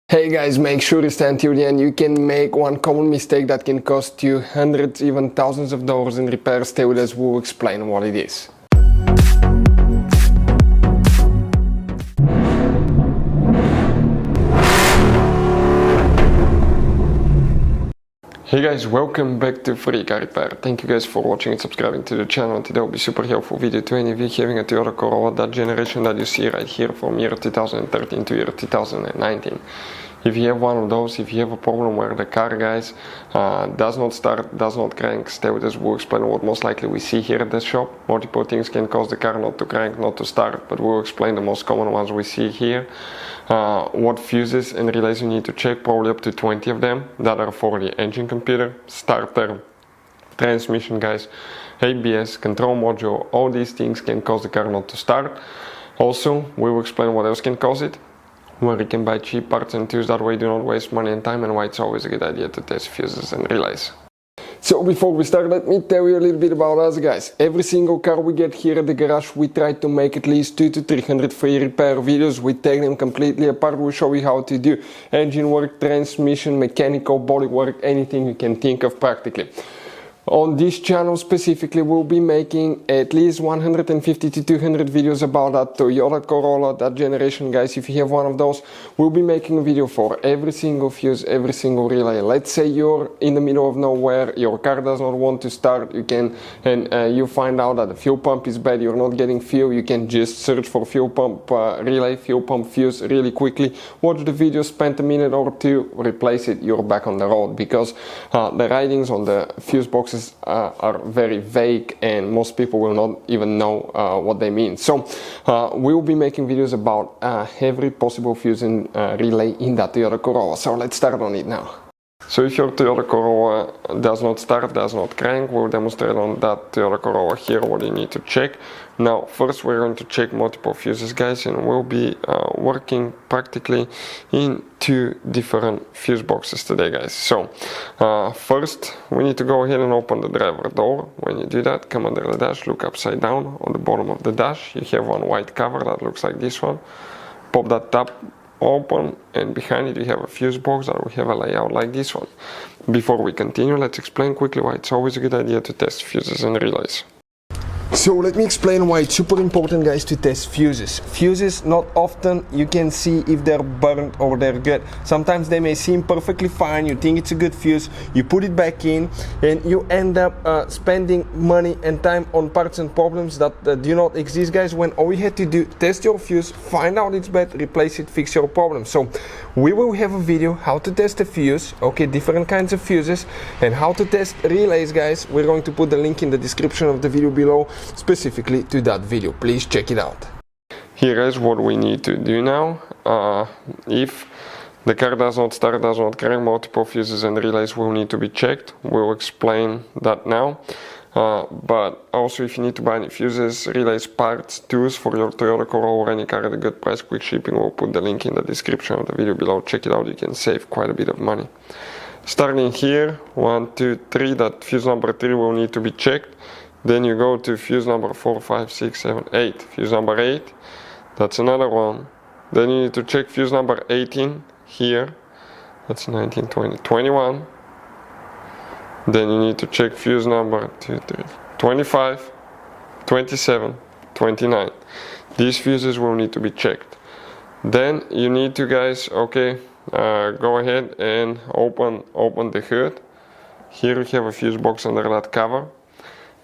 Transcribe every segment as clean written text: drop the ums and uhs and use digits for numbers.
Hey guys, make sure to stand till the end. You can make one common mistake that can cost you hundreds, even thousands of dollars in repairs. Stay with us, we'll explain what it is. Hey guys, welcome back to Free Car Repair. Thank you guys for watching and subscribing to the channel. Today will be super helpful video to any of you having a Toyota Corolla, that generation that you see right here from year 2013 to year 2019. If you have one of those, if you have a problem where the car, guys, does not start, does not crank, stay with us. We'll explain what most likely we see here at the shop. Multiple things can cause the car not to crank, not to start, but we'll explain the most common ones we see here. What fuses and relays you need to check, probably up to 20 of them that are for the engine computer, starter, transmission, guys, ABS, control module. All these things can cause the car not to start. Also, we will explain what else can cause it, where you can buy cheap parts and tools, that way do not waste money and time, and why it's always a good idea to test fuses and relays. So before we start, let me tell you a little bit about us, guys. Every single car we get here at the garage, we try to make at least 200 to 300 free repair videos. We take them completely apart. We show you how to do engine work, transmission, mechanical, body work, anything you can think of practically. On this channel specifically, we'll be making at least 150 to 200 videos about that Toyota Corolla, that generation, guys. If you have one of those, we'll be making a video for every single fuse, every single relay. Let's say you're in the middle of nowhere, your car does not want to start, you find out that the fuel pump is bad, you're not getting fuel, you can just search for fuel pump relay, fuel pump fuse really quickly, watch the video, spend a minute or two, replace it, you're back on the road, because the writings on the fuse boxes are very vague and most people will not even know what they mean. So we will be making videos about every possible fuse and relay in that Toyota Corolla. So let's start on it now. So if your Toyota Corolla does not start, does not crank, we'll demonstrate on that Toyota Corolla here what you need to check. Now first we're going to check multiple fuses, guys, and we'll be working practically in two different fuse boxes today, guys. So first we need to go ahead and open the driver door. When you do that, come under the dash, look upside down. On the bottom of the dash you have one white cover that looks like this one. Pop that tab open, and behind it you have a fuse box that will have a layout like this one. Before we continue, let's explain quickly why it's always a good idea to test fuses and relays. So let me explain why it's super important, guys, to test fuses. Fuses, not often you can see if they're burnt or they're good. Sometimes they may seem perfectly fine, you think it's a good fuse, you put it back in, and you end up spending money and time on parts and problems that do not exist, guys, when all you had to do, test your fuse, find out it's bad, replace it, fix your problem. So we will have a video how to test a fuse, okay, different kinds of fuses, and how to test relays, guys. We're going to put the link in the description of the video below, specifically to that video. Please check it out. Here is what we need to do now. If the car does not start, does not crank, multiple fuses and relays will need to be checked. We'll explain that now. But also, if you need to buy any fuses, relays, parts, tools for your Toyota Corolla or any car at a good price, quick shipping, we'll put the link in the description of the video below. Check it out, you can save quite a bit of money. Starting here, 1, 2, 3, that fuse number 3 will need to be checked. Then you go to fuse number 4, 5, 6, 7, 8. Fuse number 8, that's another one. Then you need to check fuse number 18 here. That's 19, 20, 21. Then you need to check fuse number 2, 3, 25, 27, 29. These fuses will need to be checked. Then you need to, guys, okay, go ahead and open the hood. Here you have a fuse box under that cover.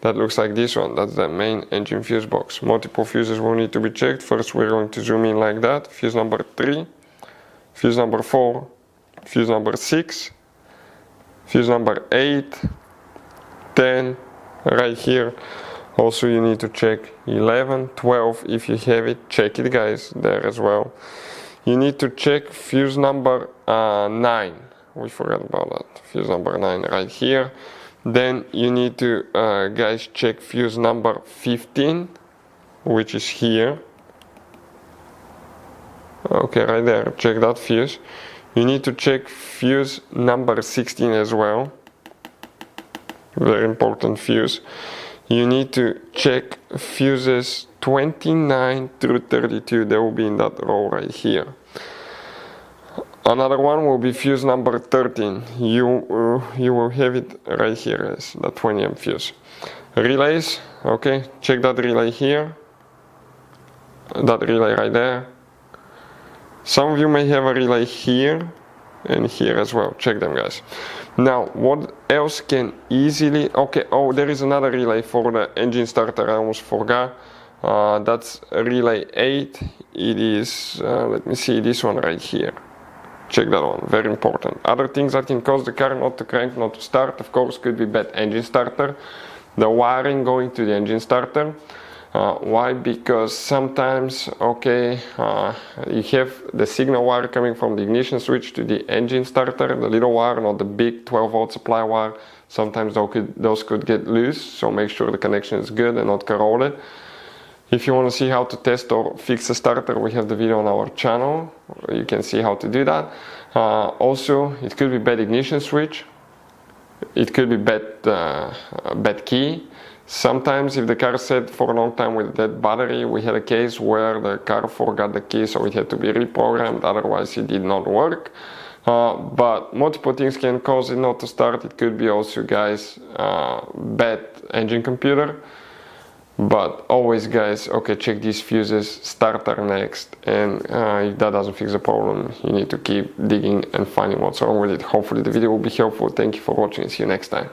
That looks like this one, that's the main engine fuse box. Multiple fuses will need to be checked. First we're going to zoom in like that. Fuse number 3, fuse number 4, fuse number 6, fuse number 8, 10, right here. Also you need to check 11, 12, if you have it, check it, guys, there as well. You need to check fuse number 9, we forgot about that, fuse number 9 right here. Then you need to, guys, check fuse number 15, which is here. Okay, right there, check that fuse. You need to check fuse number 16 as well. Very important fuse. You need to check fuses 29 through 32, they will be in that row right here. Another one will be fuse number 13. You will have it right here, guys, the 20 amp fuse. Relays, okay, check that relay here, that relay right there. Some of you may have a relay here and here as well. Check them, guys. Now, what else can easily, okay, oh, there is another relay for the engine starter, I almost forgot. That's relay 8. It is, let me see, this one right here. Check that one, very important. Other things that can cause the car not to crank, not to start, of course, could be bad engine starter. The wiring going to the engine starter. Why? Because sometimes, okay, you have the signal wire coming from the ignition switch to the engine starter, the little wire, not the big 12-volt supply wire. Sometimes those could get loose, so make sure the connection is good and not corroded. If you want to see how to test or fix a starter, we have the video on our channel. You can see how to do that. Also, it could be bad ignition switch. It could be bad key. Sometimes if the car sat for a long time with that battery, we had a case where the car forgot the key, so it had to be reprogrammed, otherwise it did not work. But multiple things can cause it not to start. It could be also, guys, bad engine computer. But always, guys, okay, check these fuses, starter next, and if that doesn't fix the problem, you need to keep digging and finding what's wrong with it. Hopefully the video will be helpful. Thank you for watching, see you next time.